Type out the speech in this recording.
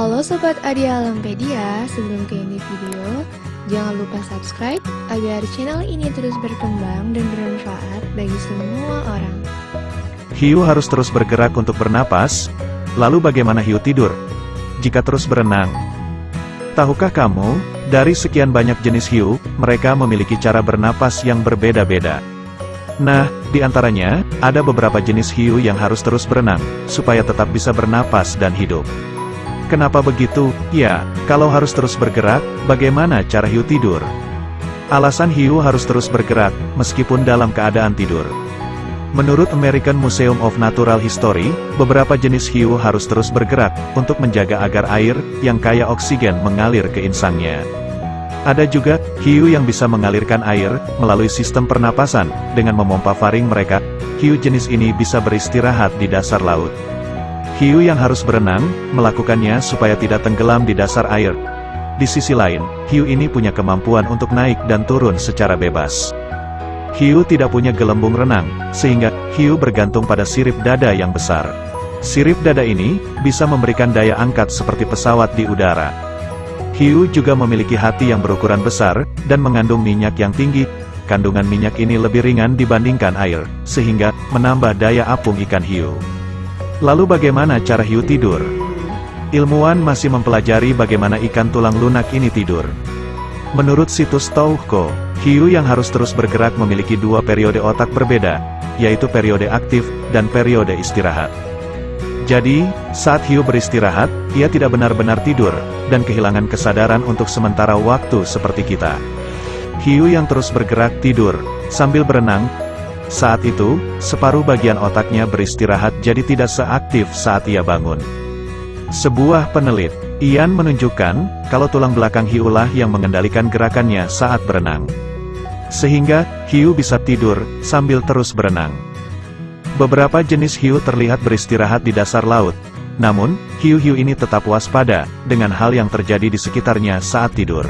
Halo Sobat Adi Alampedia, sebelum ke ini video, jangan lupa subscribe agar channel ini terus berkembang dan bermanfaat bagi semua orang. Hiu harus terus bergerak untuk bernapas. Lalu bagaimana hiu tidur jika terus berenang? Tahukah kamu, dari sekian banyak jenis hiu, mereka memiliki cara bernapas yang berbeda-beda. Nah, di antaranya, ada beberapa jenis hiu yang harus terus berenang, supaya tetap bisa bernapas dan hidup. Kenapa begitu? Ya, kalau harus terus bergerak, bagaimana cara hiu tidur? Alasan hiu harus terus bergerak, meskipun dalam keadaan tidur. Menurut American Museum of Natural History, beberapa jenis hiu harus terus bergerak, untuk menjaga agar air, yang kaya oksigen mengalir ke insangnya. Ada juga, hiu yang bisa mengalirkan air, melalui sistem pernapasan, dengan memompa faring mereka. Hiu jenis ini bisa beristirahat di dasar laut. Hiu yang harus berenang, melakukannya supaya tidak tenggelam di dasar air. Di sisi lain, hiu ini punya kemampuan untuk naik dan turun secara bebas. Hiu tidak punya gelembung renang, sehingga, hiu bergantung pada sirip dada yang besar. Sirip dada ini, bisa memberikan daya angkat seperti pesawat di udara. Hiu juga memiliki hati yang berukuran besar, dan mengandung minyak yang tinggi. Kandungan minyak ini lebih ringan dibandingkan air, sehingga, menambah daya apung ikan hiu. Lalu bagaimana cara hiu tidur? Ilmuwan masih mempelajari bagaimana ikan tulang lunak ini tidur. Menurut situs Touhko, hiu yang harus terus bergerak memiliki dua periode otak berbeda, yaitu periode aktif, dan periode istirahat. Jadi, saat hiu beristirahat, ia tidak benar-benar tidur, dan kehilangan kesadaran untuk sementara waktu seperti kita. Hiu yang terus bergerak tidur, sambil berenang. Saat itu, separuh bagian otaknya beristirahat jadi tidak seaktif saat ia bangun. Sebuah penelitian menunjukkan, kalau tulang belakang hiulah yang mengendalikan gerakannya saat berenang. Sehingga, hiu bisa tidur, sambil terus berenang. Beberapa jenis hiu terlihat beristirahat di dasar laut. Namun, hiu-hiu ini tetap waspada, dengan hal yang terjadi di sekitarnya saat tidur.